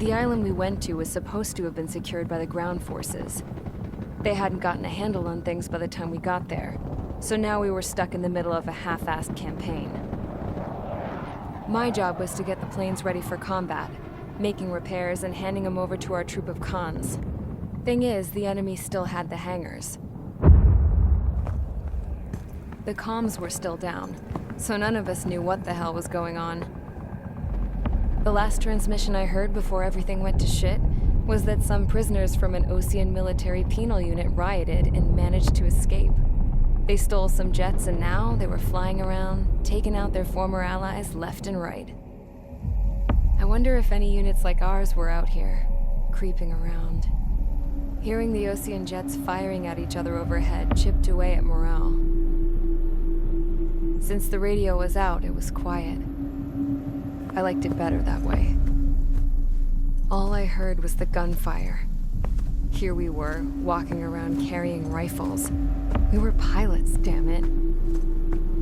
The island we went to was supposed to have been secured by the ground forces. They hadn't gotten a handle on things by the time we got there, so now we were stuck in the middle of a half-assed campaign. My job was to get the planes ready for combat, making repairs and handing them over to our troop of cons. Thing is, the enemy still had the hangars. The comms were still down, so none of us knew what the hell was going on. The last transmission I heard before everything went to shit was that some prisoners from an Osean military penal unit rioted and managed to escape. They stole some jets and now they were flying around, taking out their former allies left and right. I wonder if any units like ours were out here, creeping around. Hearing the Osean jets firing at each other overhead chipped away at morale. Since the radio was out, it was quiet. I liked it better that way. All I heard was the gunfire. Here we were, walking around carrying rifles. We were pilots, damn it.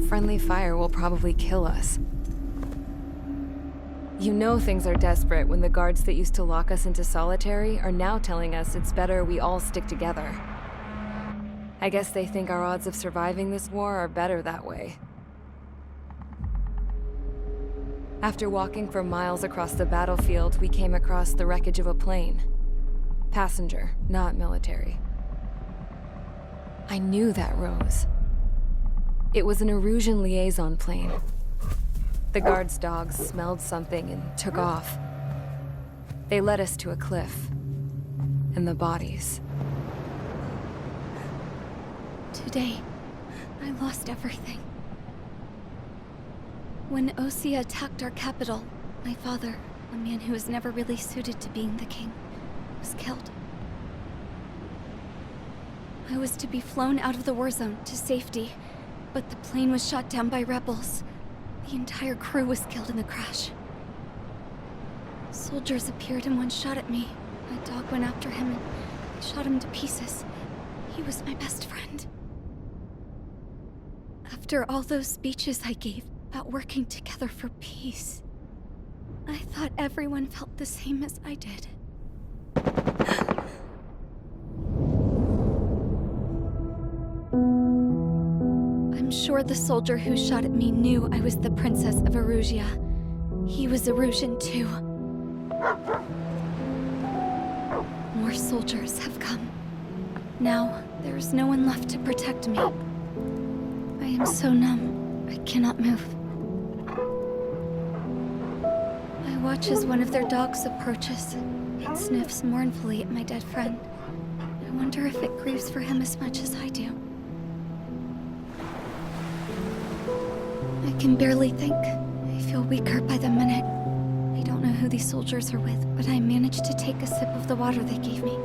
Friendly fire will probably kill us. You know things are desperate when the guards that used to lock us into solitary are now telling us it's better we all stick together. I guess they think our odds of surviving this war are better that way. After walking for miles across the battlefield, we came across the wreckage of a plane. Passenger, not military. I knew that rose. It was an Erusian liaison plane. The guard's dogs smelled something and took off. They led us to a cliff. And the bodies. Today, I lost everything. When Osea attacked our capital, my father, a man who was never really suited to being the king, was killed. I was to be flown out of the war zone to safety, but the plane was shot down by rebels. The entire crew was killed in the crash. Soldiers appeared and one shot at me. My dog went after him and shot him to pieces. He was my best friend. After all those speeches I gave about working together for peace, I thought everyone felt the same as I did. I'm sure the soldier who shot at me knew I was the Princess of Erusia. He was Erusian too. More soldiers have come. Now, there is no one left to protect me. I am so numb, I cannot move. I watch as one of their dogs approaches. It sniffs mournfully at my dead friend. I wonder if it grieves for him as much as I do. I can barely think. I feel weaker by the minute. I don't know who these soldiers are with, but I managed to take a sip of the water they gave me.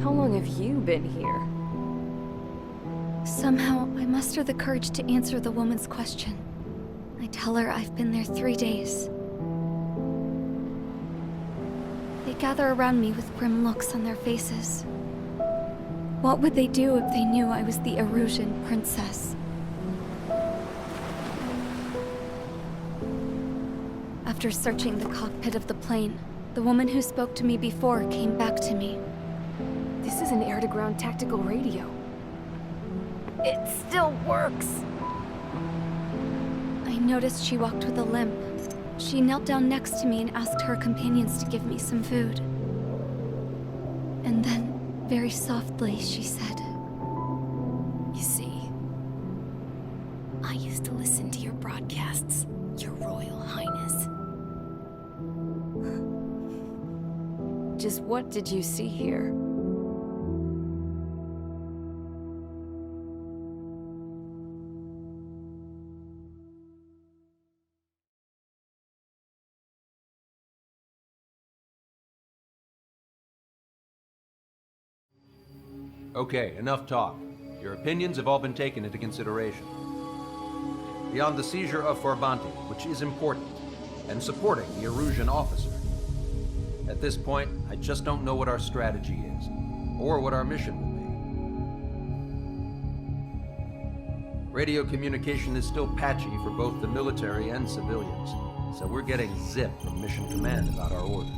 How long have you been here? Somehow, I muster the courage to answer the woman's question. I tell her I've been there 3 days. They gather around me with grim looks on their faces. What would they do if they knew I was the Erusian princess? After searching the cockpit of the plane, the woman who spoke to me before came back to me. This is an air-to-ground tactical radio. It still works! I noticed she walked with a limp. She knelt down next to me and asked her companions to give me some food. And then, very softly, she said, You see, I used to listen to your broadcasts, Your Royal Highness. Just what did you see here? Okay, enough talk. Your opinions have all been taken into consideration. Beyond the seizure of Forbanti, which is important, and supporting the Erusian officer, at this point, I just don't know what our strategy is, or what our mission will be. Radio communication is still patchy for both the military and civilians. so we're getting zip from Mission Command about our orders.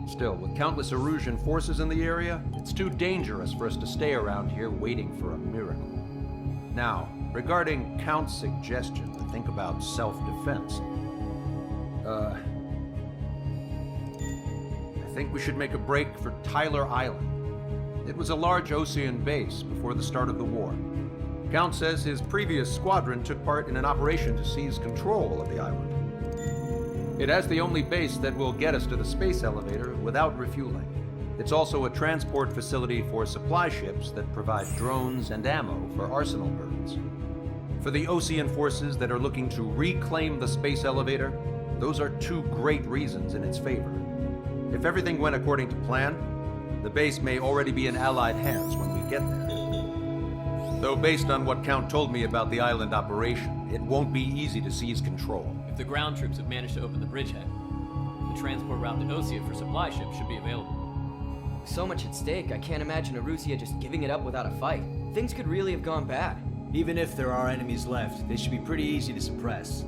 Still, with countless Erusian forces in the area, it's too dangerous for us to stay around here waiting for a miracle. Now, regarding Count's suggestion to think about self-defense, I think we should make a break for Tyler Island. It was a large Osean base before the start of the war. Count says his previous squadron took part in an operation to seize control of the island. It has the only base that will get us to the space elevator without refueling. It's also a transport facility for supply ships that provide drones and ammo for arsenal birds. For the Osean forces that are looking to reclaim the space elevator, those are two great reasons in its favor. If everything went according to plan, the base may already be in Allied hands when we get there. Though based on what Count told me about the island operation, it won't be easy to seize control. If the ground troops have managed to open the bridgehead, the transport route to Osea for supply ships should be available. So much at stake, I can't imagine Erusia just giving it up without a fight. Things could really have gone bad. Even if there are enemies left, they should be pretty easy to suppress.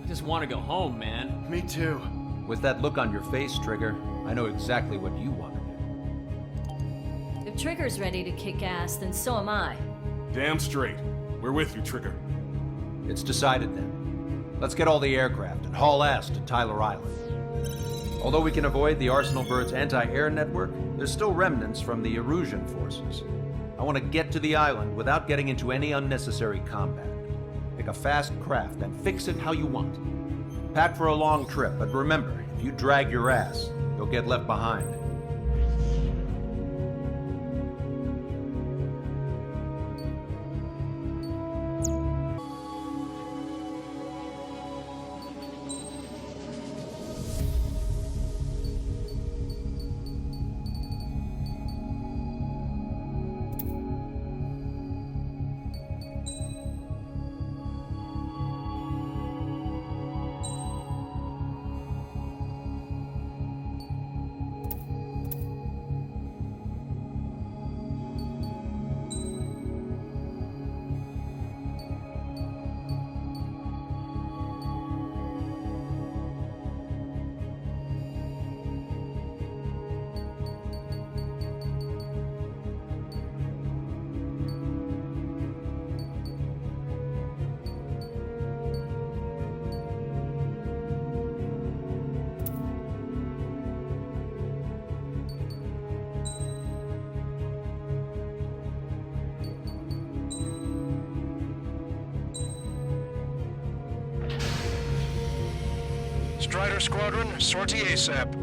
I just want to go home, man. Me too. With that look on your face, Trigger, I know exactly what you want to do. If Trigger's ready to kick ass, then so am I. Damn straight. We're with you, Trigger. It's decided then. Let's get all the aircraft and haul ass to Tyler Island. Although we can avoid the Arsenal Bird's anti-air network, there's still remnants from the Erusian forces. I want to get to the island without getting into any unnecessary combat. Pick a fast craft and fix it how you want. Pack for a long trip, but remember, if you drag your ass, you'll get left behind. Strider Squadron, sortie ASAP.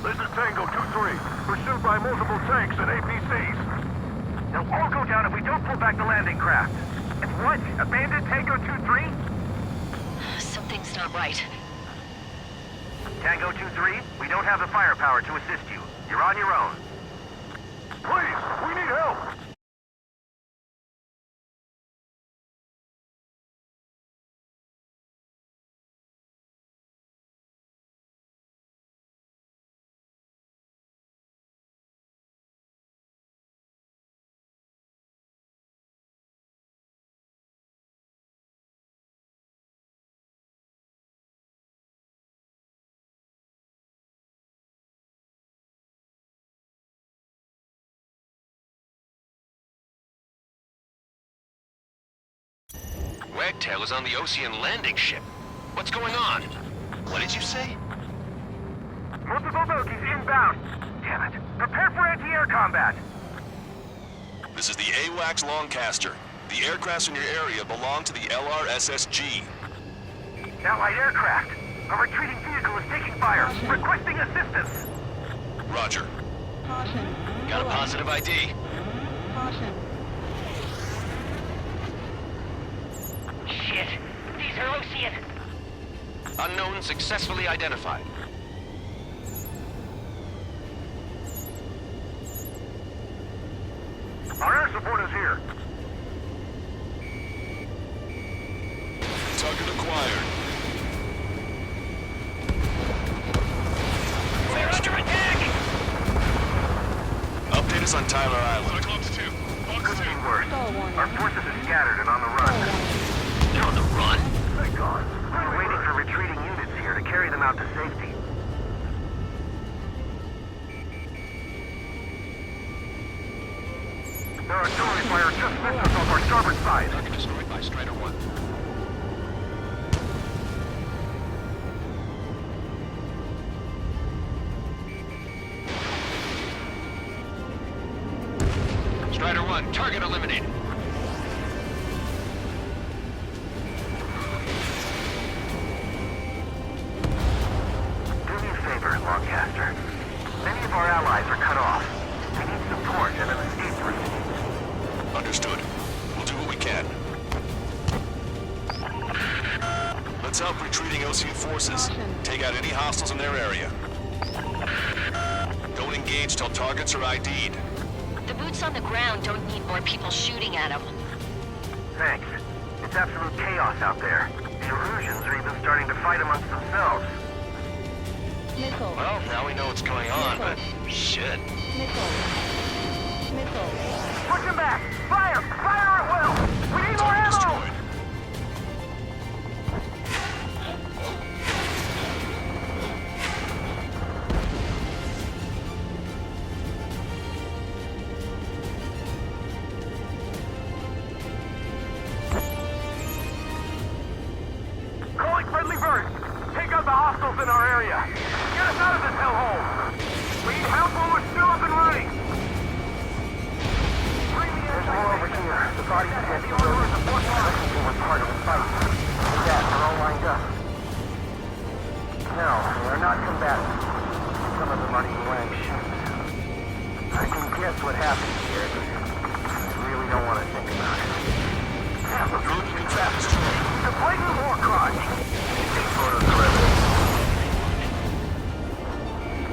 This is Tango 2-3, pursued by multiple tanks and APCs. They'll all go down if we don't pull back the landing craft. And what? Abandoned Tango 2-3? Something's not right. Tango 2-3, we don't have the firepower to assist you. You're on your own. Please, we need help! Wagtail is on the Osean landing ship. What's going on? What did you say? Multiple bogies inbound. Damn it. Prepare for anti-air combat. This is the AWACS Longcaster. The aircrafts in your area belong to the LRSSG. Allied aircraft. A retreating vehicle is taking fire. Requesting assistance. Roger. Caution. Got a positive ID. Caution. Shit. These are Osean. Unknown successfully identified. Our air support is here. Target acquired. We're under attack! Update us on Tyler Island. Couldn't be worse. Our forces are scattered and on the run. They're on the run? They're gone. We're waiting for retreating units here to carry them out to safety. Their artillery fire just missed us off our starboard side. Target destroyed by Strider 1. Strider 1, target eliminated. Do me a favor, Lancaster. Many of our allies are cut off. We need support and an escape route. Understood. We'll do what we can. Let's help retreating Osean forces. Take out any hostiles in their area. Don't engage till targets are ID'd. The boots on the ground don't need more people shooting at them. Thanks. It's absolute chaos out there. The Erusians are even starting to fight amongst themselves. Missile. Well, now we know what's going on, but shit. Missile. Missile. Push him back! Fire! Fire at will! We need more ammo! Destroyed. Calling friendly birds! Take out the hostiles in our area! Get us out of this hellhole! We need help while we're still up and running! There's more over here. The bodies of the Erusian forces were part of the fight. With that, they're all lined up. No, they are not combatants. Some of them aren't even wearing shoes. I can guess what happened here, but I really don't want to think about it. Erusian trap destroyed. The blatant war crime! Take photos of evidence.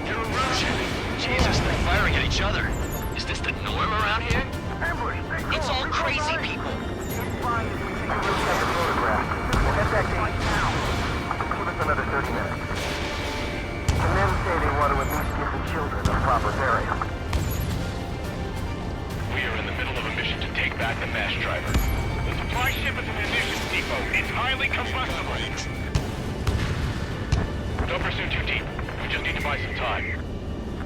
New Erusian. Jesus, they're firing at each other. Is this the norm around here? Ambush! It's all crazy people. I just got the photograph. We'll head back to East now. Give us another 30 minutes. The men say they want to at least give the children a proper burial. We are in the middle of a mission to take back the mass driver. The supply ship is an munitions depot. It's highly combustible. Don't pursue too deep. We just need to buy some time.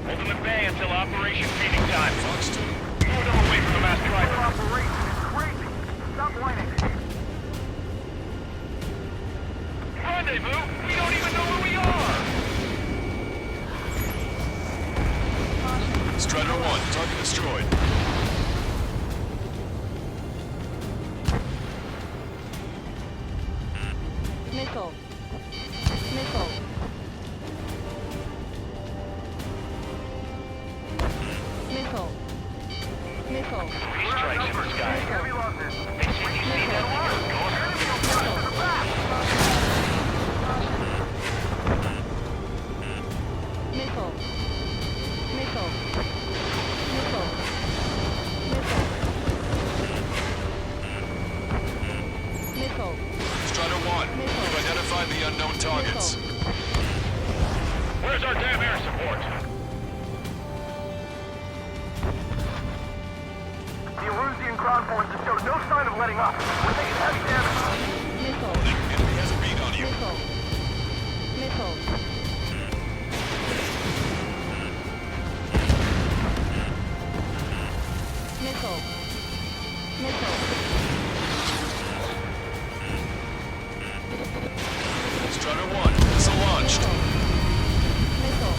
Hold them at bay until operation feeding time. Move them away from the mass driver. Operation is crazy. Stop whining. Rendezvous? We don't even know where we are! Strider 1, target destroyed. Missile. Missile. Missile. Missile. Three strikes in the sky. Heavy losses. They see Missile. Missile. Missile. Missile. Missile. Strider 1, we've identified the unknown targets. Where's our damn air support? The Erusian ground forces show no sign of letting up. We're taking heavy damage. Missile. Enemy has a beat on you. Missile. Missile. Missile. Missile. Strider 1, missile launched. Missile.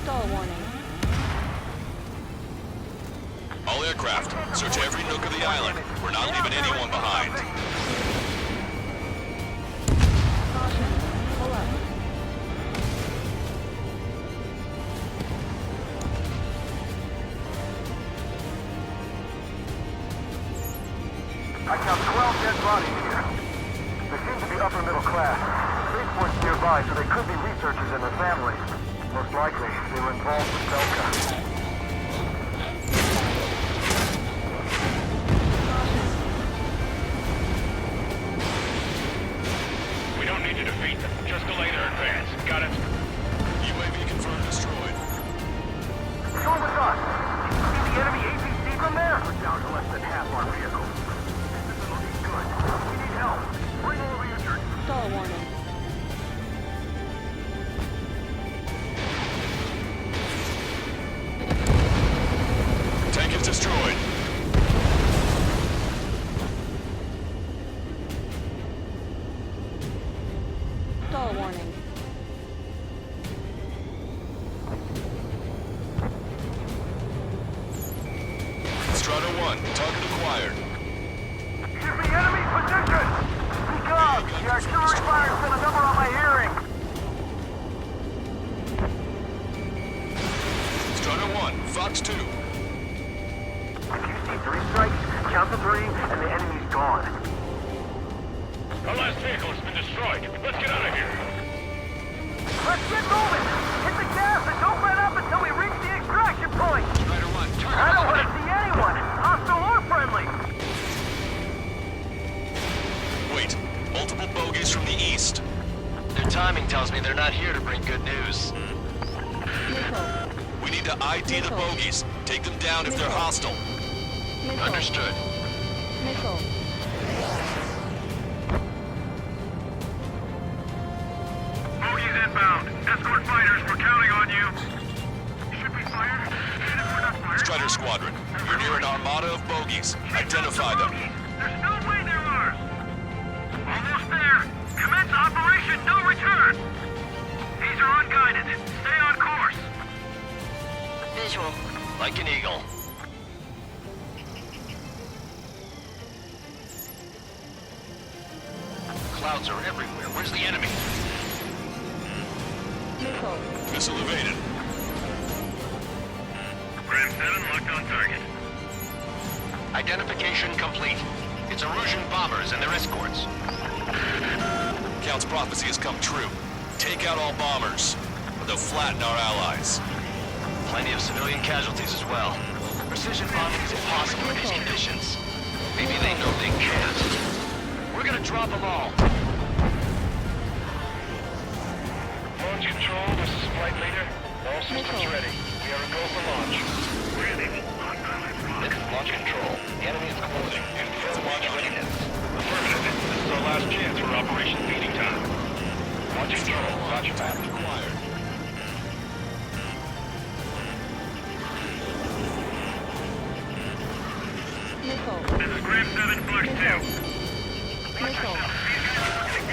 Stall warning. All aircraft, search every nook of the island. We're not leaving anyone behind. Caution. Pull up. I count 12 dead bodies here. They seem to be upper middle class. Spaceport's nearby, so they could be researchers and their families. Most likely, they were involved with Belka. multiple bogies from the east. Their timing tells me they're not here to bring good news. We need to ID the bogies. Take them down if they're hostile. Understood. Bogies inbound. Escort fighters, we're counting on you. Should be fired. Strider Squadron, you're near an armada of bogies. Identify them. There's no way they're ours. Almost there. Commence operation no return. These are unguided. Stay on course. Visual. Like an eagle. Clouds are everywhere. Where's the enemy? Missile evaded. Ram 7 locked on target. Identification complete. It's Erusian bombers and their escorts. Count's prophecy has come true. Take out all bombers, or they'll flatten our allies. Plenty of civilian casualties as well. Precision bombing is impossible in these conditions. Maybe they know they can't. We're gonna drop them all. Launch control, this is flight leader. All systems ready. We are a go for launch. Ready. This is launch control. The enemy is closing. Confirm launch readiness. Affirmative. This is our last chance for Operation Feeding Time. Launch control. Roger that. Required. This is Ram 7 Flush 2.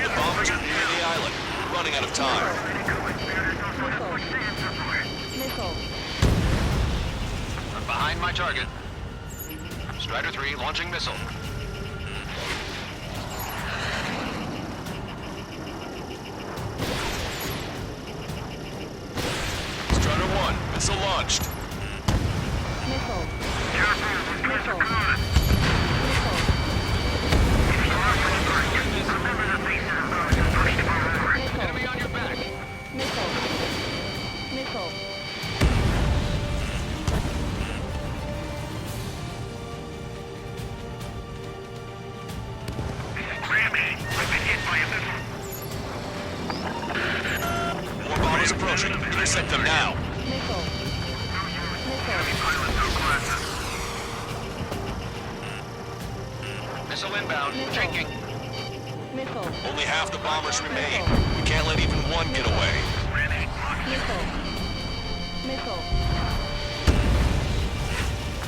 The bombers are near the island. We're running out of time. I'm behind my target. Strider 3 launching missile. Strider 1, missile launched. Enemy on your back. More bombers approaching. Intercept them now. Missile inbound. Drinking. Only half the bombers remain. We can't let even one get away.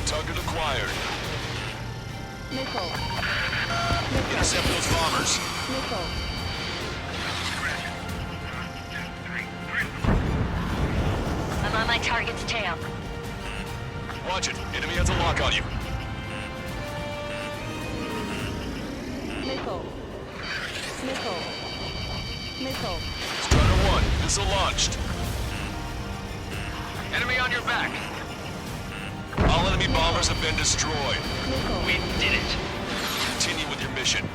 Target acquired. Intercept those bombers. I'm on my target's tail. Watch it. Enemy has a lock on you. Strider 1, missile launched. Enemy on your back. All enemy bombers have been destroyed. We did it. Continue with your mission.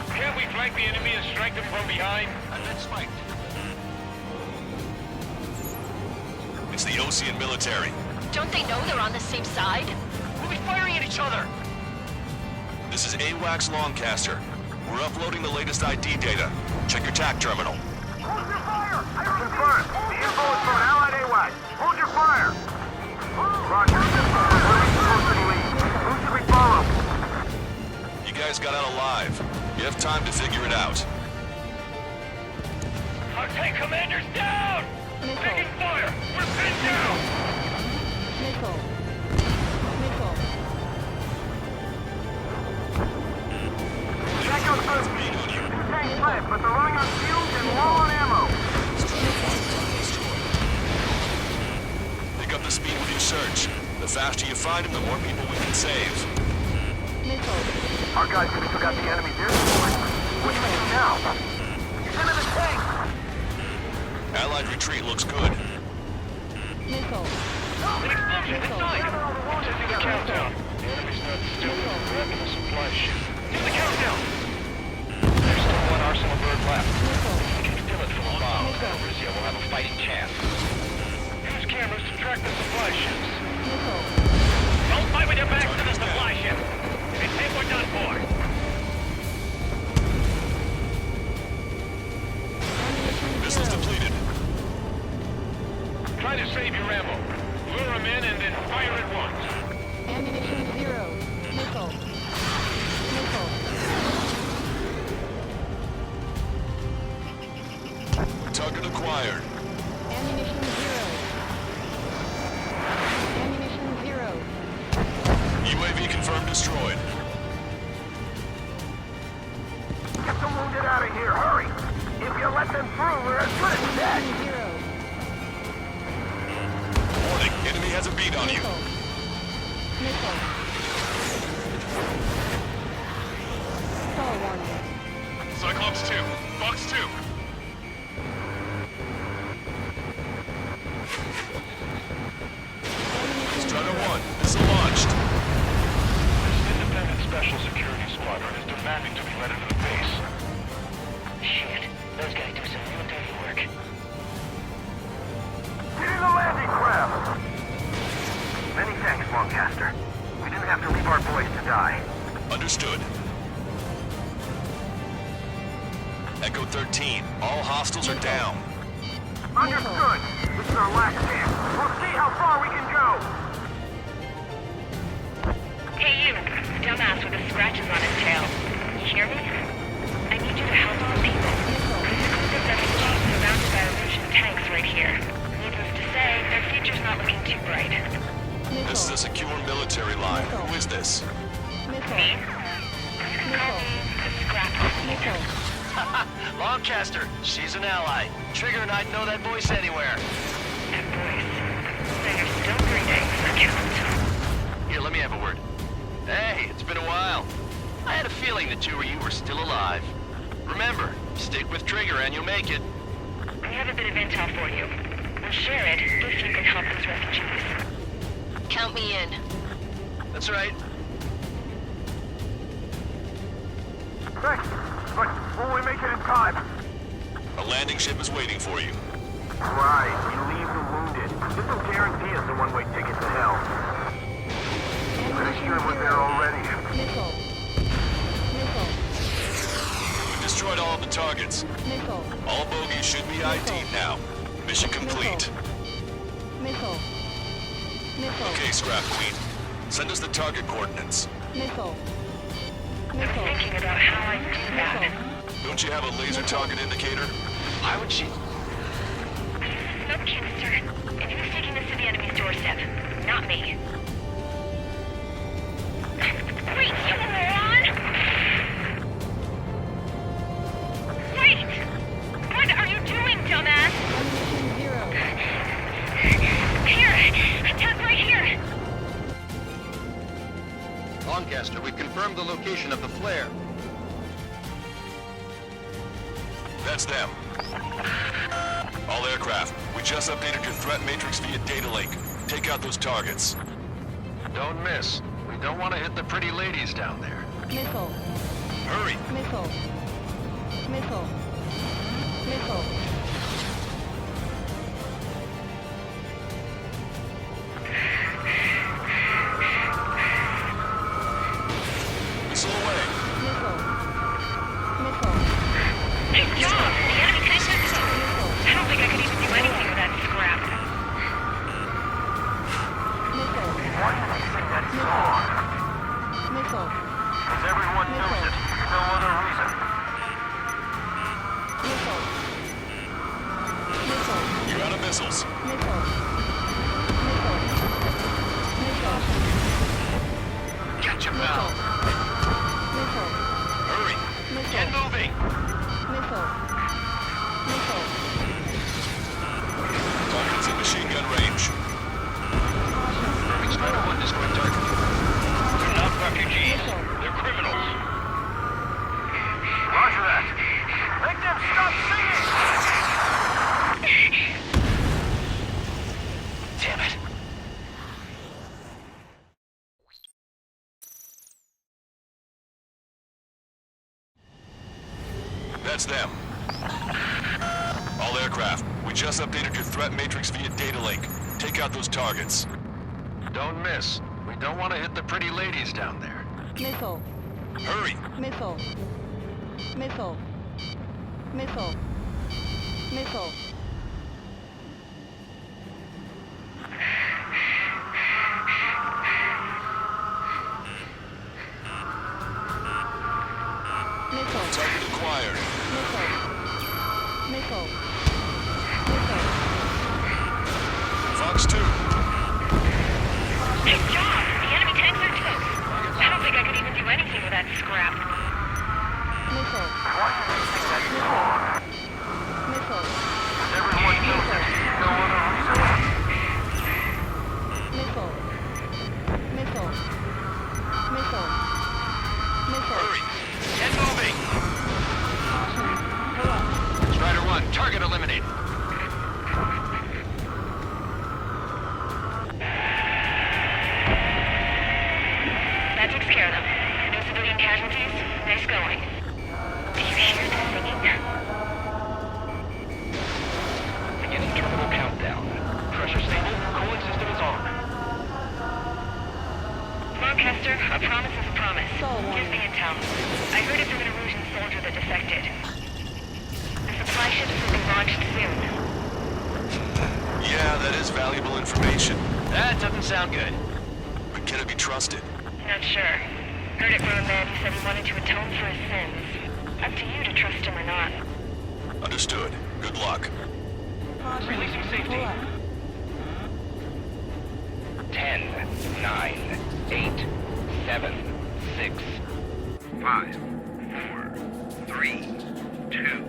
Can't we flank the enemy and strike them from behind? I've been spiked. It's the Osean military. Don't they know they're on the same side? We'll be firing at each other. This is AWACS Longcaster. We're uploading the latest ID data. Check your TAC terminal. Hold your fire! Confirmed. The info is from an allied AWAC. Hold your fire! Roger. Where are we supposed to leave? Who should we follow? You guys got out alive. You have time to figure it out. Our tank commander's down! Taking fire! We're pinned down! Check out the Speed on you. tanks left, but they're running on fuels and low on ammo. Pick up the speed with your search. The faster you find them, the more people we can save. Our guys could have forgot the enemy there. What do we do now? He's into the tank! Allied retreat looks good. An explosion inside! Taking the countdown. The enemy's not stupid. We're up in the supply ship. Do the countdown! There's still one arsenal bird left. We can steal it from a bomb. Russia will have a fighting chance. Use cameras to track the supply ships. Don't fight with your backs to the supply ship. They think we're done for. acquired. Ammunition 0. Ammunition 0. UAV confirmed destroyed. Get the wounded out of here, hurry! If you let them through, we're as good as dead! Ammunition 0. Warning, enemy has a beat on you. Missile. Fall warning. Cyclops 2, Fox 2. Strider 1, missile launched. This independent special security squadron is demanding to be let into the base. Shit, those guys do some real dirty work. Get in the landing craft! Many thanks, Lancaster. We didn't have to leave our boys to die. Understood. Echo 13, all hostiles are down. Understood. This is our last chance. We'll see how far we can go. Hey, you. Dumbass with the scratches on his tail. You hear me? I need you to help some people. Exclusive refugees surrounded by Russian tanks right here. Needless to say, their future's not looking too bright. This is a secure military line. Who is this? Me? Call me the Scrap. Lancaster, she's an ally. Trigger and I'd know that voice anywhere. That voice. So you're still breathing for count. Here, let me have a word. Hey, it's been a while. I had a feeling the two of you were still alive. Remember, stick with Trigger and you'll make it. I have a bit of intel for you. We'll share it if you can help those refugees. Count me in. That's right. Thanks. But will we make it in time? A landing ship is waiting for you. Right. We leave the wounded. This will guarantee us a one-way ticket to hell. Pretty sure we're there already. Missile. Missile. We destroyed all of the targets. Missile. All bogies should be ID'd now. Mission complete. Missile. Missile. Okay, Scrap Queen. Send us the target coordinates. Missile. I'm thinking about how I do that. Don't you have a laser target indicator? Why would she? Smoke canister. And who's taking this to the enemy's doorstep? Not me. Wait, you moron! Wait! What are you doing, dumbass? Here! Attack right here! Lancaster, we've confirmed the location of the flare. That's them. All aircraft, we just updated your threat matrix via data link. Take out those targets. Don't miss. We don't want to hit the pretty ladies down there. Missile. Hurry! Missile. Missile. Missile. Missile away! Missile. Missile. Hey, John! The enemy connected us. I don't think I could even do anything with that scrap. Missile. Why do they sing that song? Missile. Because everyone knows it. No other reason. Missile. Missile. You're out of missiles. Missile. Missile. Missile. Gotcha, pal. Missile. Hurry! Missile. Get moving! Missile. Missile. Target's in machine gun range. Strider 1 destroyed target. They're not refugees. They're criminals. Roger that. Make them stop singing! Damn it. That's them. All aircraft, we just updated your threat matrix via data link. Take out those targets. Don't miss. We don't want to hit the pretty ladies down there. Missile. Hurry! Missile. Missile. Missile. Missile. Missile. Target acquired. Missile. Missile. Fox 2. Good job! The enemy tanks are toast. I don't think I could even do anything with that scrap. Missile. Everyone knows that no other resource. Hurry! Get moving! Strider 1, target eliminated. That takes care of them. No civilian casualties. Nice going. Do you hear the singing? Beginning terminal countdown. Pressure stable. Cooling system is on. Lancaster, a promise is a promise. Here's the intel. I heard it's an Erusian soldier that defected. The supply ships will be launched soon. Yeah, that is valuable information. That doesn't sound good. But can it be trusted? Not sure. Heard it from a man who said he wanted to atone for his sins. Up to you to trust him or not. Understood. Good luck. Releasing safety. 10, 9, 8, 7, 6, 5, 4, 3, 2,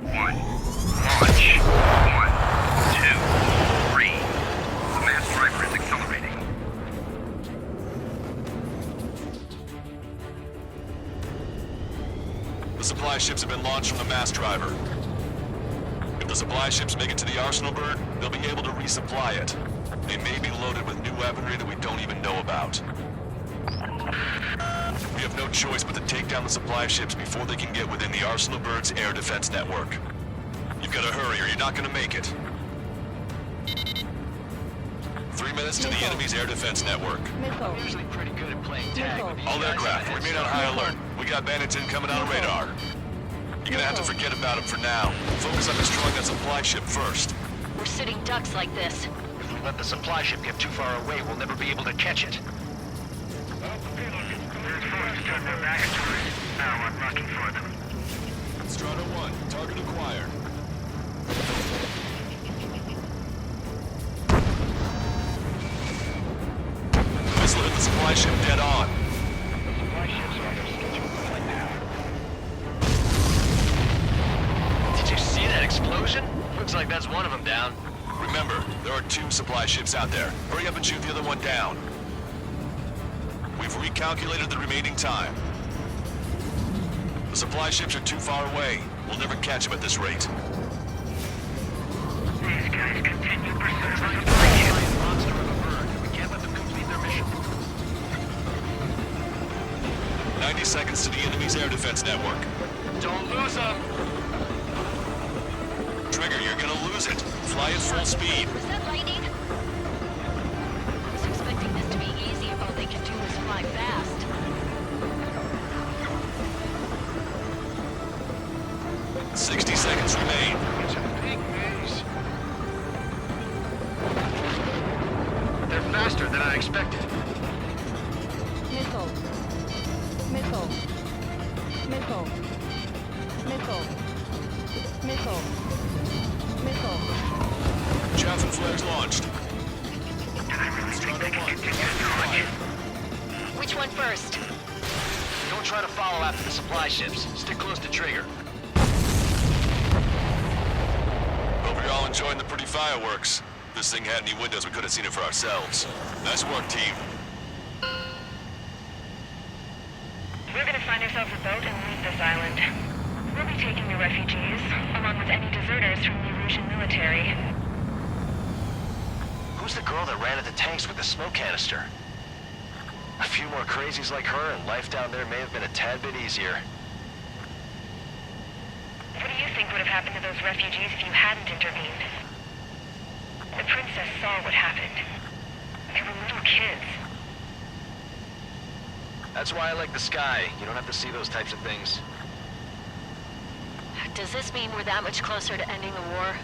1. Launch. 1, 2, 3. The mass driver is accelerating. The supply ships have been launched from the mass driver. If the supply ships make it to the arsenal bird, they'll be able to resupply it. They may be loaded with new weaponry that we don't even know about. We have no choice but to take down the supply ships before they can get within the arsenal bird's air defense network. You've got to hurry or you're not going to make it. 3 minutes to the enemy's air defense network. I'm usually pretty good at playing tag with these All guys. aircraft, remain on high alert. We got bandits incoming on radar. You're gonna have to forget about them for now. Focus on destroying that supply ship first. We're sitting ducks like this. If we let the supply ship get too far away, we'll never be able to catch it. Now I'm looking for them. Strider 1, target acquired. The missile hit the supply ship dead on. The supply ships are on their schedule right now. Did you see that explosion? Looks like that's one of them down. Remember, there are 2 supply ships out there. Hurry up and shoot the other one down. We've recalculated the remaining time. The supply ships are too far away. We'll never catch them at this rate. These guys continue pursuit of the supply ship. Monster of a bird. We can't let them complete their mission. 90 seconds to the enemy's air defense network. Don't lose them. Trigger, you're gonna lose it. Fly at full speed. Was that lightning? I was expecting this to be easy if all they can do is fly fast. – 60 seconds remain. It's a big news. They're faster than I expected. Missile. Missile. Missile. Missile. Missile. Missile. Chaff and flares launched. Which one first? Don't try to follow after the supply ships. Stick close to trigger. Hope you're all enjoying the pretty fireworks. If this thing had any windows, we could have seen it for ourselves. Nice work, team. We're gonna find ourselves a boat and leave this island. We'll be taking the refugees, along with any deserters from the Erusian military. Who's the girl that ran at the tanks with the smoke canister? A few more crazies like her, and life down there may have been a tad bit easier. What do you think would have happened to those refugees if you hadn't intervened? The princess saw what happened. They were little kids. That's why I like the sky. You don't have to see those types of things. Does this mean we're that much closer to ending the war?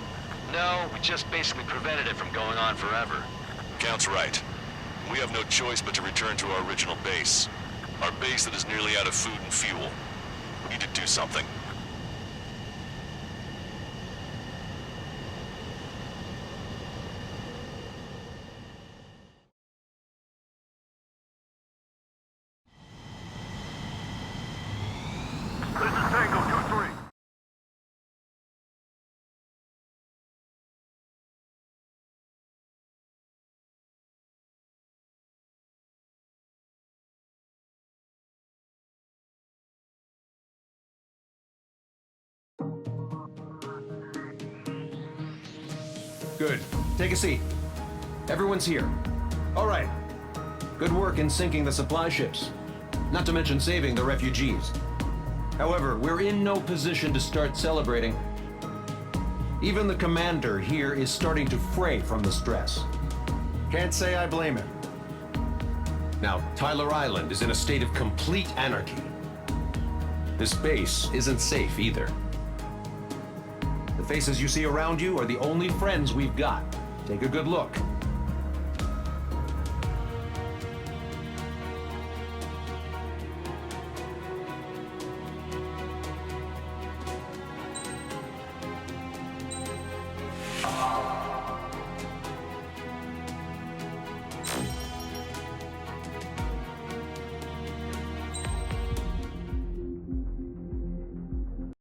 No, we just basically prevented it from going on forever. Count's right. We have no choice but to return to our original base. Our base that is nearly out of food and fuel. We need to do something. Good. Take a seat. Everyone's here. All right. Good work in sinking the supply ships. Not to mention saving the refugees. However, we're in no position to start celebrating. Even the commander here is starting to fray from the stress. Can't say I blame him. Now, Tyler Island is in a state of complete anarchy. This base isn't safe either. The faces you see around you are the only friends we've got. Take a good look.